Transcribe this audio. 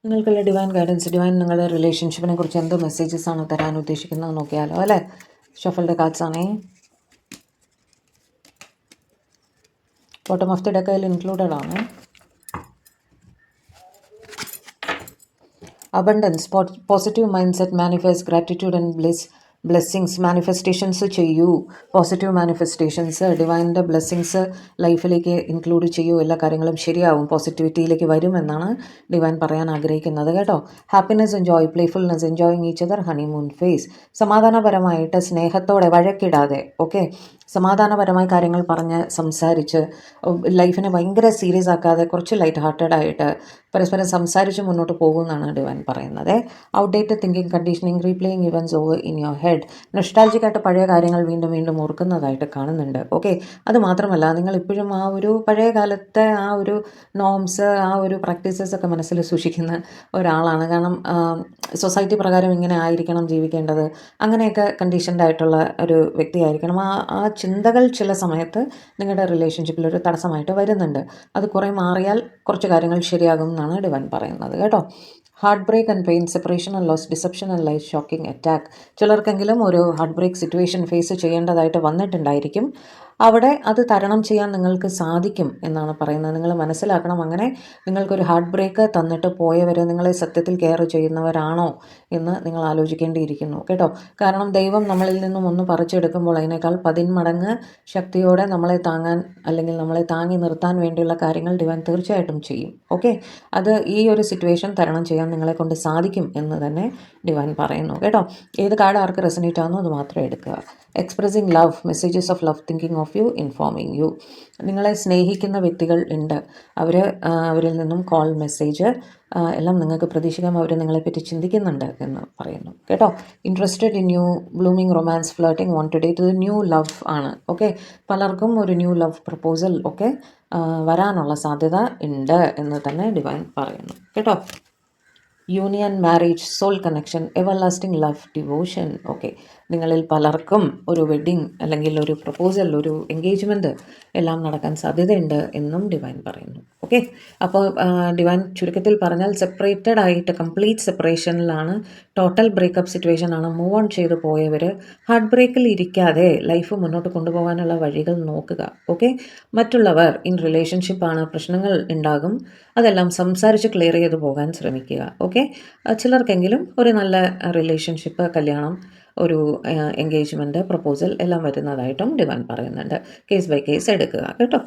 നിങ്ങൾക്കുള്ള divine guidance, divine നിങ്ങളുടെ റിലേഷൻഷിപ്പിനെ കുറിച്ച് എന്ത് മെസ്സേജസ് ആണ് തരാൻ ഉദ്ദേശിക്കുന്നത് നോക്കിയാലോ അല്ലേ. ഷഫിൾഡ് കാർഡ്സ് ആണേ. ബോട്ടം ഓഫ് ദി ഡെക്കയിൽ ഇൻക്ലൂഡഡ് ആണ്. Abundance, positive mind set, manifest gratitude and blessings. Manifestations ചെയ്യൂ, പോസിറ്റീവ് മാനിഫെസ്റ്റേഷൻസ്, ഡിവൈൻ്റെ ബ്ലെസ്സിങ്സ് ലൈഫിലേക്ക് ഇൻക്ലൂഡ് ചെയ്യൂ. എല്ലാ കാര്യങ്ങളും ശരിയാവും, പോസിറ്റിവിറ്റിയിലേക്ക് വരുമെന്നാണ് ഡിവൈൻ പറയാൻ ആഗ്രഹിക്കുന്നത് കേട്ടോ. Happiness enjoy, playfulness, enjoying each other, honeymoon phase. സമാധാനപരമായിട്ട് സ്നേഹത്തോടെ വഴക്കിടാതെ, ഓക്കെ, സമാധാനപരമായി കാര്യങ്ങൾ പറഞ്ഞ് സംസാരിച്ച് ലൈഫിനെ ഭയങ്കര സീരിയസ് ആക്കാതെ കുറച്ച് ലൈറ്റ് ഹാർട്ടഡ് ആയിട്ട് പരസ്പരം സംസാരിച്ച് മുന്നോട്ട് പോകുമെന്നാണ് ഡിവൈൻ പറയുന്നത്. Outdated thinking, conditioning, replaying events over in your head. നൊസ്റ്റാൾജിക്കായിട്ട് പഴയ കാര്യങ്ങൾ വീണ്ടും വീണ്ടും ഓർക്കുന്നതായിട്ട് കാണുന്നുണ്ട്. ഓക്കെ, അത് മാത്രമല്ല നിങ്ങൾ ഇപ്പോഴും ആ ഒരു പഴയ കാലത്തെ ആ ഒരു നോംസ്, ആ ഒരു പ്രാക്ടീസസ് ഒക്കെ മനസ്സിൽ സൂക്ഷിക്കുന്ന ഒരാളാണ്. കാരണം സൊസൈറ്റി പ്രകാരം ഇങ്ങനെ ആയിരിക്കണം ജീവിക്കേണ്ടത്, അങ്ങനെയൊക്കെ കണ്ടീഷൻഡ് ആയിട്ടുള്ള ഒരു വ്യക്തിയായിരിക്കണം. ആ ചിന്തകൾ ചില സമയത്ത് നിങ്ങളുടെ റിലേഷൻഷിപ്പിൽ ഒരു തടസ്സമായിട്ട് വരുന്നുണ്ട്. അത് കുറേ മാറിയാൽ കുറച്ച് കാര്യങ്ങൾ ശരിയാകും എന്നാണ് ഡിവൈൻ പറയുന്നത് കേട്ടോ. Heartbreak and pain, separation and loss, deception and life shocking attack. ചിലർക്കെങ്കിലും ഒരു ഹാർട്ട് ബ്രേക്ക് സിറ്റുവേഷൻ ഫേസ് ചെയ്യേണ്ടതായിട്ട് വന്നിട്ടുണ്ടായിരിക്കും. അവിടെ അത് തരണം ചെയ്യാൻ നിങ്ങൾക്ക് സാധിക്കും എന്നാണ് പറയുന്നത്. നിങ്ങൾ മനസ്സിലാക്കണം, അങ്ങനെ നിങ്ങൾക്കൊരു ഹാർട്ട് ബ്രേക്ക് തന്നിട്ട് പോയവർ നിങ്ങളെ സത്യത്തിൽ കെയർ ചെയ്യുന്നവരാണോ എന്ന് നിങ്ങൾ ആലോചിക്കേണ്ടിയിരിക്കുന്നു കേട്ടോ. കാരണം ദൈവം നമ്മളിൽ നിന്നും ഒന്ന് പറിച്ചെടുക്കുമ്പോൾ അതിനേക്കാൾ 10 മടങ്ങ് ശക്തിയോടെ നമ്മളെ താങ്ങാൻ അല്ലെങ്കിൽ നമ്മളെ താങ്ങി നിർത്താൻ വേണ്ടിയുള്ള കാര്യങ്ങൾ ഡിവൈൻ തീർച്ചയായിട്ടും ചെയ്യും. ഓക്കെ, അത് ഈ ഒരു സിറ്റുവേഷൻ തരണം ചെയ്യാൻ നിങ്ങളെ കൊണ്ട് സാധിക്കും എന്ന് തന്നെ ഡിവൈൻ പറയുന്നു കേട്ടോ. ഏത് കാർഡ് ആർക്ക് റെസനേറ്റ് ആകുന്നു അത് മാത്രം എടുക്കുക. Expressing love, messages of love, thinking of you, informing you. നിങ്ങളെ സ്നേഹിക്കുന്ന വ്യക്തികൾ ഉണ്ട്, അവരിൽ നിന്നും കോൾ, മെസ്സേജ് എല്ലാം നിങ്ങൾക്ക് പ്രതീക്ഷിക്കാം. അവർ നിങ്ങളെപ്പറ്റി ചിന്തിക്കുന്നുണ്ട് എന്ന് പറയുന്നു കേട്ടോ. Interested in new blooming romance, flirting, want to date. ഇത് ന്യൂ ലവ് ആണ്. ഓക്കെ, പലർക്കും ഒരു ന്യൂ ലവ് പ്രപ്പോസൽ ഒക്കെ വരാനുള്ള സാധ്യത ഉണ്ട് എന്ന് തന്നെ ഡിവൈൻ പറയുന്നു കേട്ടോ. Union, marriage, soul connection, ever lasting love, devotion. Okay, നിങ്ങളിൽ പലർക്കും ഒരു വെഡ്ഡിങ് അല്ലെങ്കിൽ ഒരു പ്രപ്പോസൽ, ഒരു എൻഗേജ്മെൻറ്റ് എല്ലാം നടക്കാൻ സാധ്യതയുണ്ട് എന്നും ഡിവൈൻ പറയുന്നു. ഓക്കെ, അപ്പോൾ ഡിവൈൻ ചുരുക്കത്തിൽ പറഞ്ഞാൽ സെപ്പറേറ്റഡ് ആയിട്ട് കംപ്ലീറ്റ് സെപ്പറേഷനിലാണ്, ടോട്ടൽ ബ്രേക്കപ്പ് സിറ്റുവേഷൻ ആണ്. മൂവ് ഓൺ ചെയ്ത് പോയവർ ഹാർട്ട് ബ്രേക്കിൽ ഇരിക്കാതെ ലൈഫ് മുന്നോട്ട് കൊണ്ടുപോകാനുള്ള വഴികൾ നോക്കുക. ഓക്കെ, മറ്റുള്ളവർ ഇൻ റിലേഷൻഷിപ്പാണ്, പ്രശ്നങ്ങൾ ഉണ്ടാകും, അതെല്ലാം സംസാരിച്ച് ക്ലിയർ ചെയ്ത് പോകാൻ ശ്രമിക്കുക. ഓക്കെ, ചിലർക്കെങ്കിലും ഒരു നല്ല റിലേഷൻഷിപ്പ്, കല്യാണം, ഒരു എൻഗേജ്മെൻറ്റ്, പ്രപ്പോസൽ എല്ലാം വരുന്നതായിട്ടും ഡിവൈൻ പറയുന്നുണ്ട്. കേസ് ബൈ കേസ് എടുക്കുക കേട്ടോ.